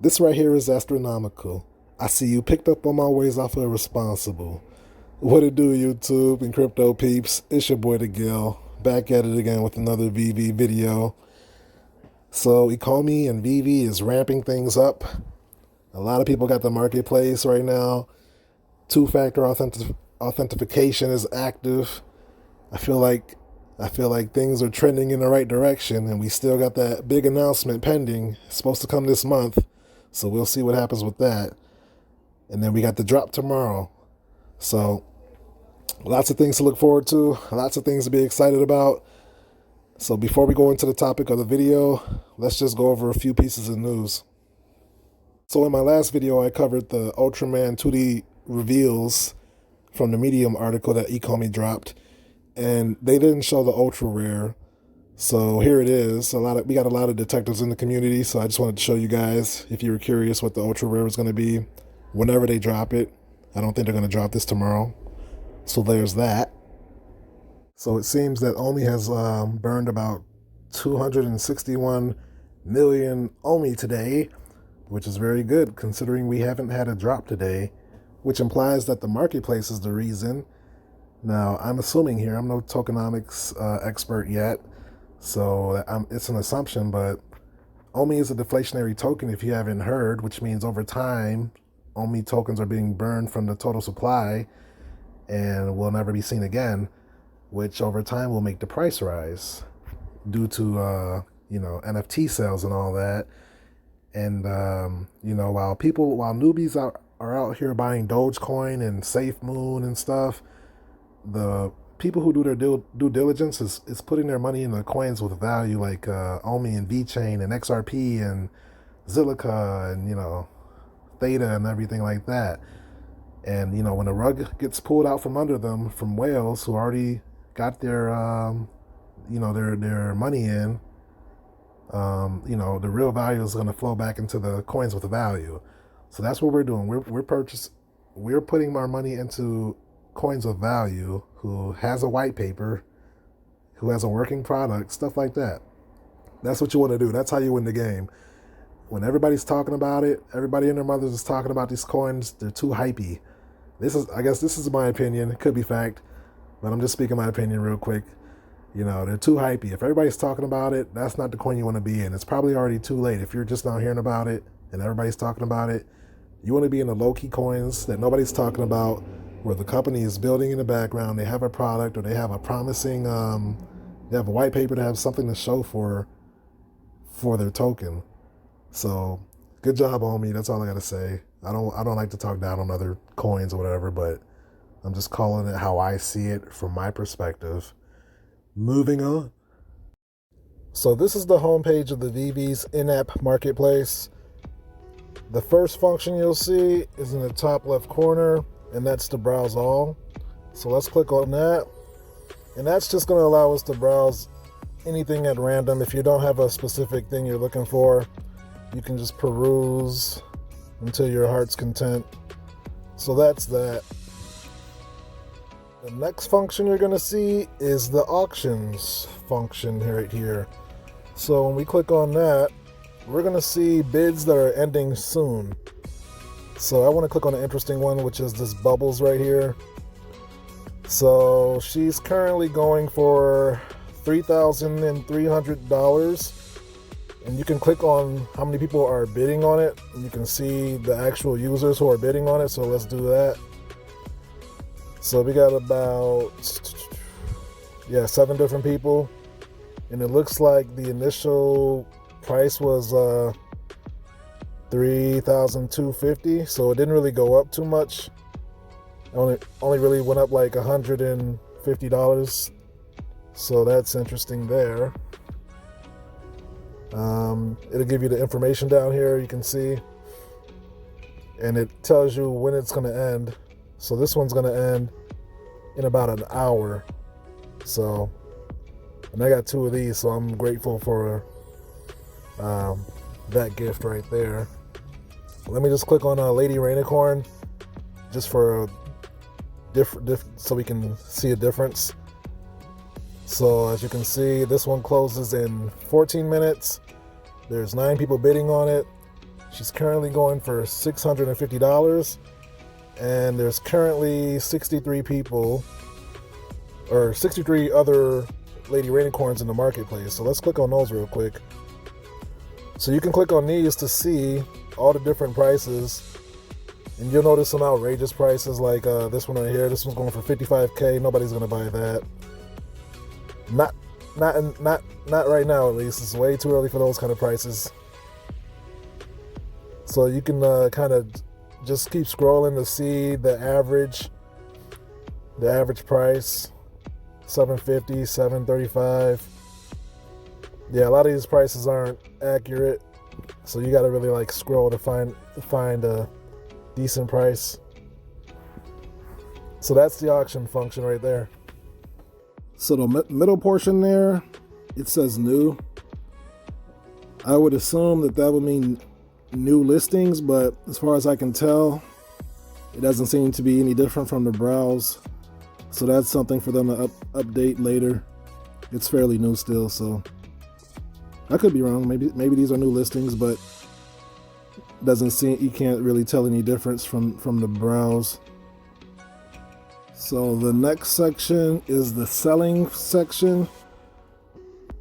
This right here is astronomical. I see you picked up on my ways off of irresponsible. What it do, YouTube and crypto peeps? It's your boy the Gill, back at it again with another Veve video. So Ecomi and Veve is ramping things up. A lot of people got the marketplace right now. Two-factor authentication is active. I feel like things are trending in the right direction, and we still got that big announcement pending. It's supposed to come this month, so we'll see what happens with that. And then we got the drop tomorrow. So lots of things to look forward to, lots of things to be excited about. So before we go into the topic of the video, let's just go over a few pieces of news. So in my last video, I covered the Ultraman 2D reveals from the Medium article that Ecomi dropped, and they didn't show the ultra rare. So here it is. We got a lot of detectives in the community, so I just wanted to show you guys, if you were curious, what the ultra rare is going to be whenever they drop it. I don't think they're going to drop this tomorrow. So there's that. So it seems that Omi has burned about 261 million Omi today, which is very good considering we haven't had a drop today, which implies that the marketplace is the reason. Now, I'm assuming here, I'm no tokenomics expert yet, so it's an assumption, but Omi is a deflationary token if you haven't heard, which means over time, Omi tokens are being burned from the total supply and will never be seen again, which over time will make the price rise due to, NFT sales and all that. And, while newbies are out here buying Dogecoin and Safe Moon and stuff, the people who do their due diligence is putting their money in the coins with value like Omi and VeChain and XRP and Zilliqa and, Theta and everything like that. And, when the rug gets pulled out from under them from whales who already got their, their money in, the real value is going to flow back into the coins with the value. So that's what we're doing. We're putting our money into coins of value who has a white paper, who has a working product, stuff like that. That's what you want to do. That's how you win the game. When everybody's talking about it, everybody and their mothers is talking about these coins, they're too hypey. I guess this is my opinion. It could be fact, but I'm just speaking my opinion real quick. They're too hypey. If everybody's talking about it, that's not the coin you want to be in. It's probably already too late. If you're just not hearing about it and everybody's talking about it, you want to be in the low-key coins that nobody's talking about, where the company is building in the background, they have a product, or they have a promising, they have a white paper to have something to show for their token. So, good job, Omi. That's all I gotta say. I don't like to talk down on other coins or whatever, but I'm just calling it how I see it from my perspective. Moving on. So this is the homepage of the Veve's in-app marketplace. The first function you'll see is in the top left corner, and that's to browse all. So let's click on that. And that's just going to allow us to browse anything at random. If you don't have a specific thing you're looking for, you can just peruse until your heart's content. So that's that. The next function you're going to see is the auctions function right here. So when we click on that, we're going to see bids that are ending soon. So I want to click on an interesting one, which is this Bubbles right here. So she's currently going for $3,300. And you can click on how many people are bidding on it, and you can see the actual users who are bidding on it. So let's do that. So we got about 7 different people, and it looks like the initial price was $3,250, so it didn't really go up too much. Only really went up like $150, so that's interesting there. It'll give you the information down here, you can see, and it tells you when it's going to end. So this one's going to end in about an hour. So, and I got 2 of these, so I'm grateful for that gift right there. Let me just click on Lady Rainicorn just for so we can see a difference. So as you can see, this one closes in 14 minutes. There's 9 people bidding on it. She's currently going for $650, and there's currently 63 people, or 63 other Lady Rainicorns in the marketplace. So let's click on those real quick. So you can click on these to see all the different prices, and you'll notice some outrageous prices like this one right here. This one's going for $55K. Nobody's gonna buy that. Not right now, at least. It's way too early for those kind of prices. So you can kind of just keep scrolling to see the average price. $750, $735. Yeah, a lot of these prices aren't accurate, so you got to really like scroll to find a decent price. So that's the auction function right there. So the middle portion there, it says new. I would assume that would mean new listings, but as far as I can tell, it doesn't seem to be any different from the browse. So that's something for them to update later. It's fairly new still, so I could be wrong. Maybe these are new listings, but doesn't seem, you can't really tell any difference from the browse. So the next section is the selling section.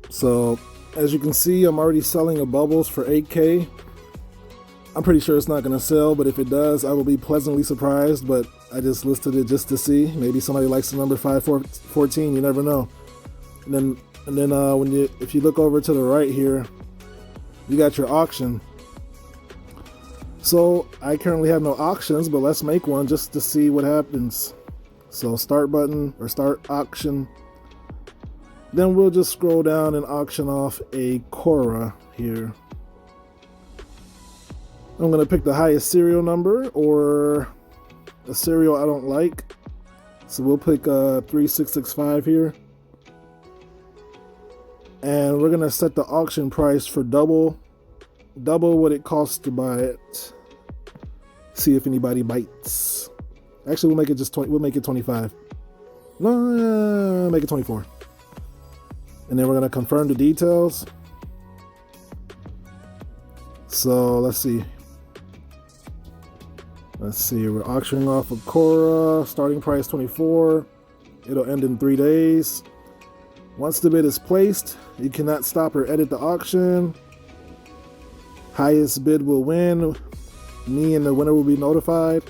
So as you can see, I'm already selling a bubbles for 8K. I'm pretty sure it's not going to sell, but if it does, I will be pleasantly surprised. But I just listed it just to see. Maybe somebody likes the number 514. You never know. And then if you look over to the right here, you got your auction. So I currently have no auctions, but let's make one just to see what happens. So start button or start auction. Then we'll just scroll down and auction off a Cora here. I'm going to pick the highest serial number or a serial I don't like. So we'll pick 3665 here. And we're going to set the auction price for double what it costs to buy it. See if anybody bites. Actually, we'll make it just 20. We'll make it 25. No, make it 24. And then we're going to confirm the details. So let's see. We're auctioning off a Cora, starting price 24. It'll end in 3 days. Once the bid is placed, you cannot stop or edit the auction. Highest bid will win. Me and the winner will be notified.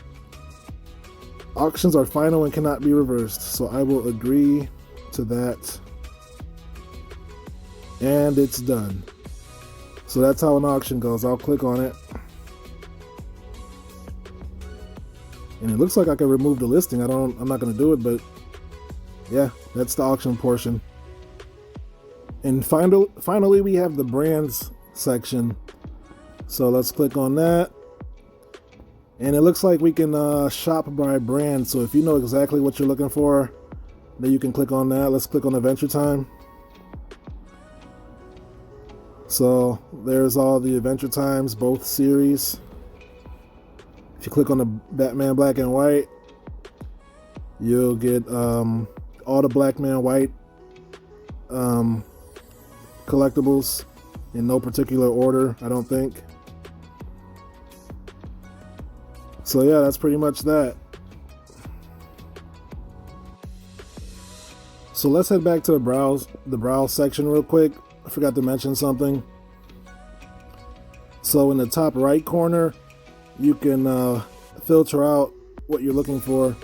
Auctions are final and cannot be reversed, so I will agree to that. And it's done. So that's how an auction goes. I'll click on it. And it looks like I can remove the listing. I'm not going to do it, but yeah, that's the auction portion. And finally, we have the brands section. So let's click on that. And it looks like we can shop by brand. So if you know exactly what you're looking for, then you can click on that. Let's click on Adventure Time. So there's all the Adventure Times, both series. If you click on the Batman Black and White, you'll get all the Black Man White collectibles in no particular order, I don't think. So yeah, that's pretty much that. So let's head back to the browse section real quick. I forgot to mention something. So in the top right corner, you can filter out what you're looking for.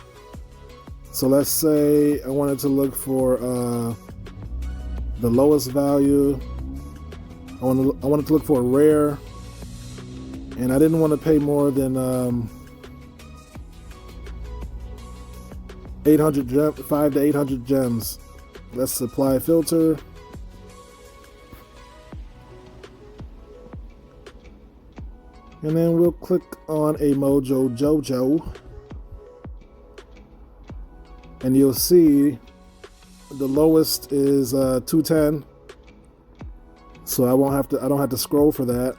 So let's say I wanted to look for the lowest value. I wanted to look for a rare, and I didn't want to pay more than 5 to 800 gems. Let's apply a filter. And then we'll click on a Mojo Jojo. And you'll see the lowest is 210. So I don't have to scroll for that.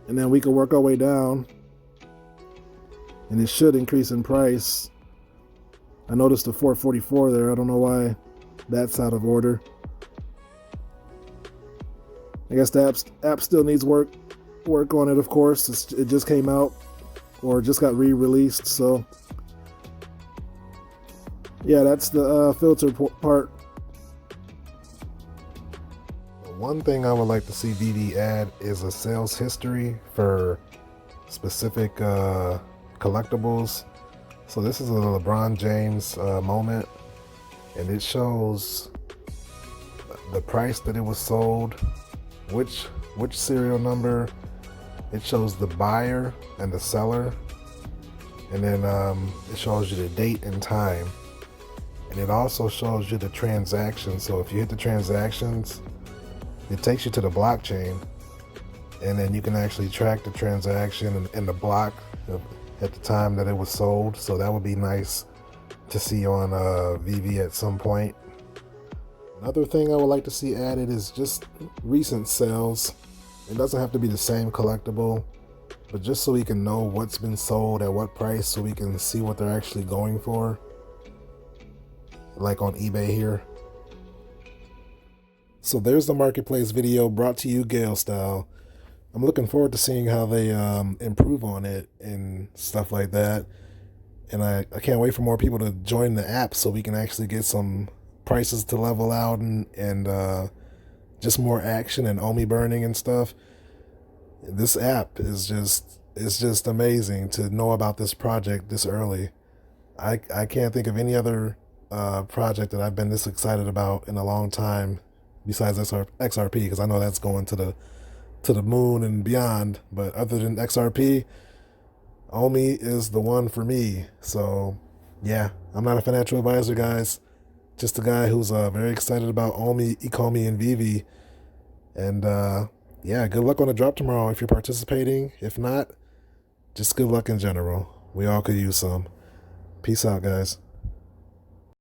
And then we can work our way down. And it should increase in price. I noticed the 444 there. I don't know why that's out of order. I guess the app still needs work. work on it, of course. It just came out or just got re-released. So yeah, that's the filter part. One thing I would like to see Veve add is a sales history for specific collectibles. So this is a LeBron James moment, and it shows the price that it was sold, which serial number. It shows the buyer and the seller, and then it shows you the date and time, and it also shows you the transaction. So if you hit the transactions, it takes you to the blockchain, and then you can actually track the transaction and the block at the time that it was sold. So that would be nice to see on Veve at some point. Another thing I would like to see added is just recent sales. It doesn't have to be the same collectible, but just so we can know what's been sold at what price, so we can see what they're actually going for, like on eBay here. So there's the marketplace video brought to you Gale style. I'm looking forward to seeing how they improve on it and stuff like that. And I can't wait for more people to join the app so we can actually get some prices to level out and just more action and Omi burning and stuff. This app is just amazing to know about this project this early. I can't think of any other project that I've been this excited about in a long time besides XRP, because I know that's going to the moon and beyond. But other than XRP, Omi is the one for me. So yeah, I'm not a financial advisor, guys. Just a guy who's very excited about Omi, Ecomi, and Veve. And yeah, good luck on the drop tomorrow if you're participating. If not, just good luck in general. We all could use some. Peace out, guys.